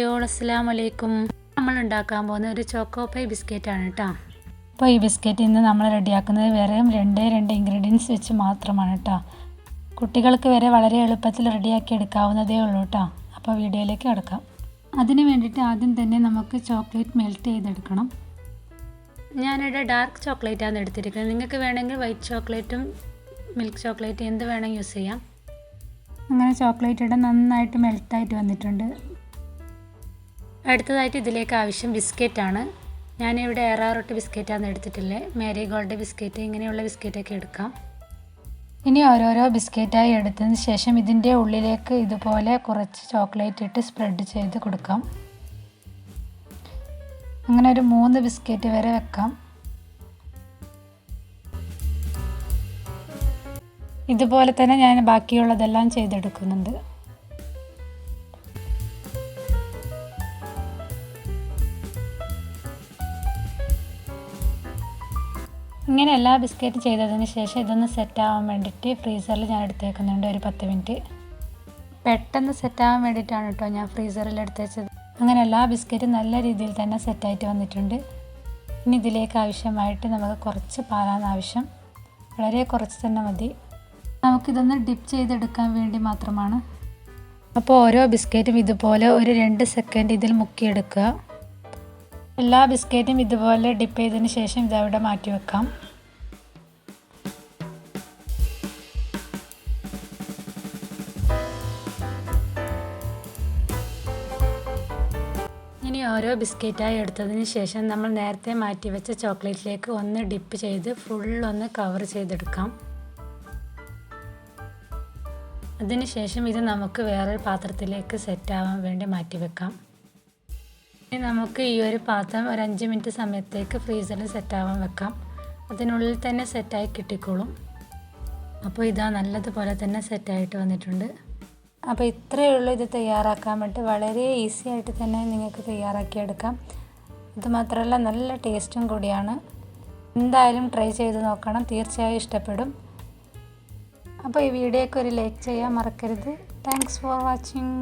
അസ്സലാമു അലൈക്കും. നമ്മൾ ഉണ്ടാക്കാൻ പോകുന്ന ഒരു ചോക്കോ പൈ ബിസ്ക്കറ്റാണ് കേട്ടോ. അപ്പോൾ ഈ ബിസ്ക്കറ്റ് ഇന്ന് നമ്മൾ റെഡിയാക്കുന്നത് വെറും രണ്ട് ഇൻഗ്രീഡിയൻസ് വെച്ച് മാത്രമാണ് കേട്ടോ. കുട്ടികൾക്ക് വരെ വളരെ എളുപ്പത്തിൽ റെഡിയാക്കി എടുക്കാവുന്നതേ ഉള്ളൂ കേട്ടോ. അപ്പോൾ വീഡിയോയിലേക്ക് കിടക്കാം. അതിന് വേണ്ടിയിട്ട് ആദ്യം തന്നെ നമുക്ക് ചോക്ലേറ്റ് മെൽറ്റ് ചെയ്തെടുക്കണം. ഞാനിവിടെ ഡാർക്ക് ചോക്ലേറ്റാണ് എടുത്തിരിക്കുന്നത്. നിങ്ങൾക്ക് വേണമെങ്കിൽ വൈറ്റ് ചോക്ലേറ്റും മിൽക്ക് ചോക്ലേറ്റ് എന്ത് വേണമെങ്കിൽ യൂസ് ചെയ്യാം. അങ്ങനെ ചോക്ലേറ്റ് ഇവിടെ നന്നായിട്ട് മെൽറ്റായിട്ട് വന്നിട്ടുണ്ട്. അടുത്തതായിട്ട് ഇതിലേക്ക് ആവശ്യം ബിസ്ക്കറ്റാണ്. ഞാനിവിടെ ഏറാറൊട്ട് ബിസ്ക്കറ്റാണ് എടുത്തിട്ടുള്ളത്. മേരി ഗോൾഡ് ബിസ്ക്കറ്റ്, ഇങ്ങനെയുള്ള ബിസ്ക്കറ്റൊക്കെ എടുക്കാം. ഇനി ഓരോരോ ബിസ്ക്കറ്റായി എടുത്തതിന് ശേഷം ഇതിൻ്റെ ഉള്ളിലേക്ക് ഇതുപോലെ കുറച്ച് ചോക്ലേറ്റ് ഇട്ട് സ്പ്രെഡ് ചെയ്ത് കൊടുക്കാം. അങ്ങനെ ഒരു 3 ബിസ്ക്കറ്റ് വരെ വെക്കാം. ഇതുപോലെ തന്നെ ഞാൻ ബാക്കിയുള്ളതെല്ലാം ചെയ്തെടുക്കുന്നുണ്ട്. ഇങ്ങനെ എല്ലാ ബിസ്ക്കറ്റ് ചെയ്തതിന് ശേഷം ഇതൊന്ന് സെറ്റാവാൻ വേണ്ടിയിട്ട് ഫ്രീസറിൽ ഞാൻ എടുത്തേക്കുന്നുണ്ട് ഒരു 10 മിനിറ്റ്. പെട്ടെന്ന് സെറ്റാവാൻ വേണ്ടിയിട്ടാണ് കേട്ടോ ഞാൻ ഫ്രീസറിൽ എടുത്ത് വെച്ചത്. അങ്ങനെ എല്ലാ ബിസ്ക്കറ്റും നല്ല രീതിയിൽ തന്നെ സെറ്റായിട്ട് വന്നിട്ടുണ്ട്. ഇനി ഇതിലേക്ക് ആവശ്യമായിട്ട് നമുക്ക് കുറച്ച് പാലാണ് ആവശ്യം. വളരെ കുറച്ച് തന്നെ മതി. നമുക്കിതൊന്ന് ഡിപ്പ് ചെയ്തെടുക്കാൻ വേണ്ടി മാത്രമാണ്. അപ്പോൾ ഓരോ ബിസ്ക്കറ്റും ഇതുപോലെ ഒരു 2 സെക്കൻഡ് ഇതിൽ മുക്കിയെടുക്കുക. എല്ലാ ബിസ്ക്കറ്റും ഇതുപോലെ ഡിപ്പ് ചെയ്തതിന് ശേഷം ഇതവിടെ മാറ്റി വെക്കാം. ഇനി ഓരോ ബിസ്ക്കറ്റായി എടുത്തതിന് ശേഷം നമ്മൾ നേരത്തെ മാറ്റി വെച്ച ചോക്ലേറ്റിലേക്ക് ഒന്ന് ഡിപ്പ് ചെയ്ത് ഫുള്ളൊന്ന് കവർ ചെയ്തെടുക്കാം. അതിനുശേഷം ഇത് നമുക്ക് വേറൊരു പാത്രത്തിലേക്ക് സെറ്റാവാൻ വേണ്ടി മാറ്റി വെക്കാം. ഇനി നമുക്ക് ഈ ഒരു പാത്രം ഒരു 5 മിനിറ്റ് സമയത്തേക്ക് ഫ്രീസറിൽ സെറ്റാവാൻ വെക്കാം. അതിനുള്ളിൽ തന്നെ സെറ്റായി കിട്ടിക്കോളും. അപ്പോൾ ഇതാ നല്ലതുപോലെ തന്നെ സെറ്റായിട്ട് വന്നിട്ടുണ്ട്. അപ്പോൾ ഇത്രയേ ഉള്ളൂ ഇത് തയ്യാറാക്കാൻ വേണ്ടി. വളരെ ഈസി ആയിട്ട് തന്നെ നിങ്ങൾക്ക് തയ്യാറാക്കിയെടുക്കാം. അതുമാത്രമല്ല നല്ല ടേസ്റ്റും കൂടിയാണ്. എന്തായാലും ട്രൈ ചെയ്ത് നോക്കണം, തീർച്ചയായും ഇഷ്ടപ്പെടും. അപ്പോൾ ഈ വീഡിയോയ്ക്ക് ഒരു ലൈക്ക് ചെയ്യാൻ മറക്കരുത്. Thanks for watching.